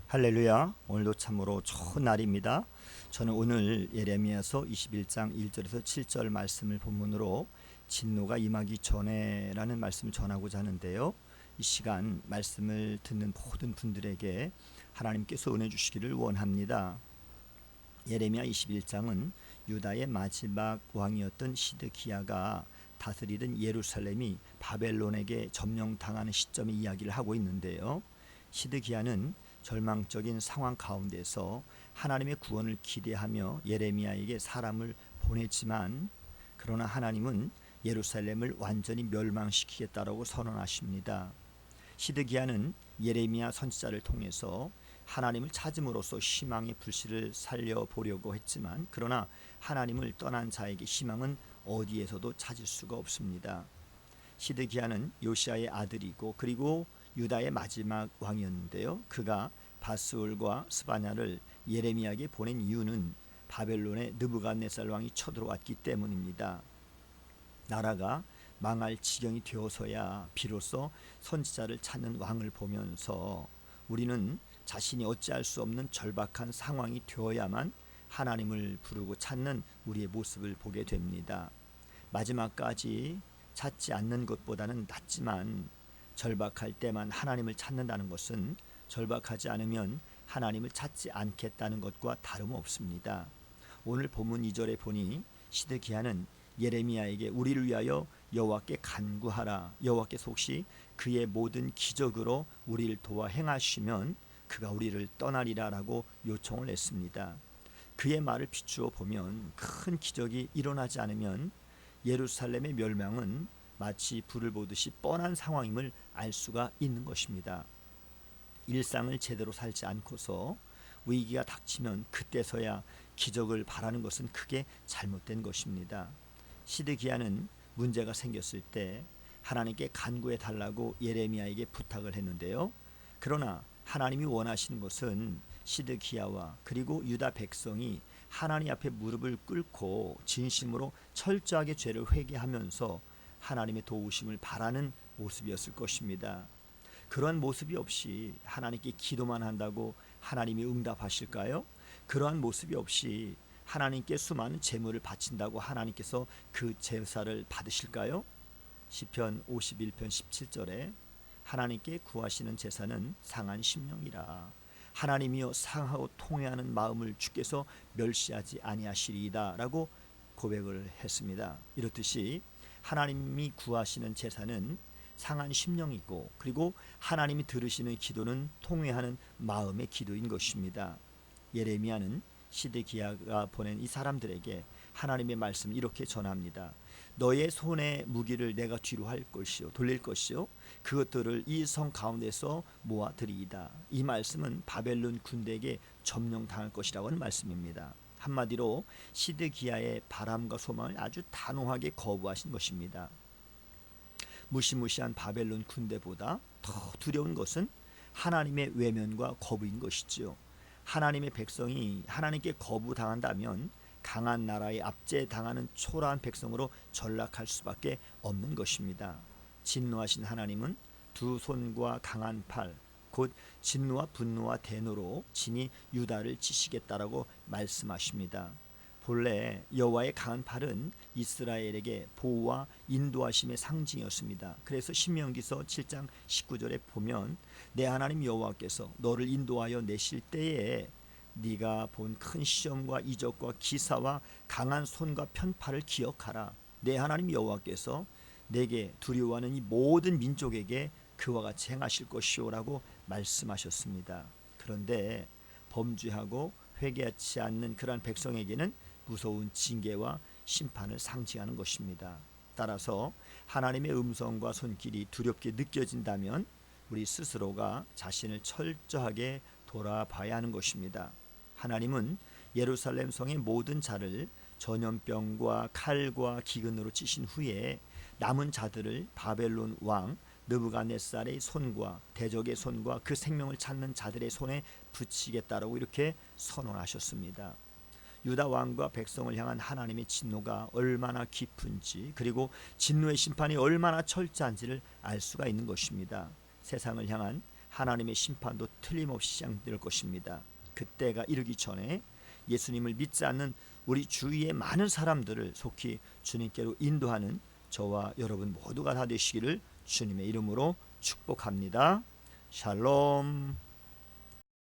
할렐루야. 오늘도 참으로 좋은 날입니다. 저는 오늘 예레미야서 21장 1절에서 7절 말씀을 본문으로 진노가 임하기 전에라는 말씀을 전하고자 하는데요. 이 시간 말씀을 듣는 모든 분들에게 하나님께서 은혜 주시기를 원합니다. 예레미야 21장은 유다의 마지막 왕이었던 시드기야가 다스리던 예루살렘이 바벨론에게 점령당하는 시점의 이야기를 하고 있는데요. 시드기야는 절망적인 상황 가운데서 하나님의 구원을 기대하며 예레미야에게 사람을 보냈지만, 그러나 하나님은 예루살렘을 완전히 멸망시키겠다라고 선언하십니다. 시드기야는 예레미야 선지자를 통해서 하나님을 찾음으로써 희망의 불씨를 살려보려고 했지만, 그러나 하나님을 떠난 자에게 희망은 어디에서도 찾을 수가 없습니다. 시드기야는 요시아의 아들이고 그리고 유다의 마지막 왕이었는데요. 그가 바스올과 스바냐를 예레미야에게 보낸 이유는 바벨론의 느부갓네살 왕이 쳐들어왔기 때문입니다. 나라가 망할 지경이 되어서야 비로소 선지자를 찾는 왕을 보면서 우리는 자신이 어찌할 수 없는 절박한 상황이 되어야만 하나님을 부르고 찾는 우리의 모습을 보게 됩니다. 마지막까지 찾지 않는 것보다는 낫지만, 절박할 때만 하나님을 찾는다는 것은 절박하지 않으면 하나님을 찾지 않겠다는 것과 다름없습니다. 오늘 본문 2절에 보니 시드기야는 예레미야에게 우리를 위하여 여호와께 간구하라, 여호와께서 혹시 그의 모든 기적으로 우리를 도와 행하시면 그가 우리를 떠나리라 라고 요청을 했습니다. 그의 말을 비추어 보면 큰 기적이 일어나지 않으면 예루살렘의 멸망은 마치 불을 보듯이 뻔한 상황임을 알 수가 있는 것입니다. 일상을 제대로 살지 않고서 위기가 닥치면 그때서야 기적을 바라는 것은 크게 잘못된 것입니다. 시드기야는 문제가 생겼을 때 하나님께 간구해 달라고 예레미야에게 부탁을 했는데요. 그러나 하나님이 원하시는 것은 시드기야와 그리고 유다 백성이 하나님 앞에 무릎을 꿇고 진심으로 철저하게 죄를 회개하면서 하나님의 도우심을 바라는 모습이었을 것입니다. 그러한 모습이 없이 하나님께 기도만 한다고 하나님이 응답하실까요? 그러한 모습이 없이 하나님께 수많은 제물을 바친다고 하나님께서 그 제사를 받으실까요? 시편 51편 17절에 하나님께 구하시는 제사는 상한 심령이라, 하나님이여 상하고 통회하는 마음을 주께서 멸시하지 아니하시리이다 라고 고백을 했습니다. 이렇듯이 하나님이 구하시는 제사는 상한 심령이고, 그리고 하나님이 들으시는 기도는 통회하는 마음의 기도인 것입니다. 예레미야는 시드기야가 보낸 이 사람들에게 하나님의 말씀을 이렇게 전합니다. 너의 손의 무기를 내가 뒤로 할 것이요 돌릴 것이요 그것들을 이 성 가운데서 모아들이이다. 이 말씀은 바벨론 군대에게 점령당할 것이라고 하는 말씀입니다. 한마디로 시드기야의 바람과 소망을 아주 단호하게 거부하신 것입니다. 무시무시한 바벨론 군대보다 더 두려운 것은 하나님의 외면과 거부인 것이지요. 하나님의 백성이 하나님께 거부당한다면 강한 나라에 압제당하는 초라한 백성으로 전락할 수밖에 없는 것입니다. 진노하신 하나님은 두 손과 강한 팔, 곧 진노와 분노와 대노로 진히 유다를 치시겠다라고 말씀하십니다. 본래 여호와의 강한 팔은 이스라엘에게 보호와 인도하심의 상징이었습니다. 그래서 신명기서 7장 19절에 보면 내 하나님 여호와께서 너를 인도하여 내실 때에 네가 본 큰 시험과 이적과 기사와 강한 손과 편팔을 기억하라. 내 하나님 여호와께서 내게 두려워하는 이 모든 민족에게 그와 같이 행하실 것이오라고 말씀하셨습니다. 그런데 범죄하고 회개하지 않는 그러한 백성에게는 무서운 징계와 심판을 상징하는 것입니다. 따라서 하나님의 음성과 손길이 두렵게 느껴진다면 우리 스스로가 자신을 철저하게 돌아봐야 하는 것입니다. 하나님은 예루살렘 성의 모든 자를 전염병과 칼과 기근으로 치신 후에 남은 자들을 바벨론 왕 느부갓네살의 손과 대적의 손과 그 생명을 찾는 자들의 손에 붙이겠다라고 이렇게 선언하셨습니다. 유다 왕과 백성을 향한 하나님의 진노가 얼마나 깊은지, 그리고 진노의 심판이 얼마나 철저한지를 알 수가 있는 것입니다. 세상을 향한 하나님의 심판도 틀림없이 시작될 것입니다. 그때가 이르기 전에 예수님을 믿지 않는 우리 주위의 많은 사람들을 속히 주님께로 인도하는 저와 여러분 모두가 다 되시기를 주님의 이름으로 축복합니다. 샬롬.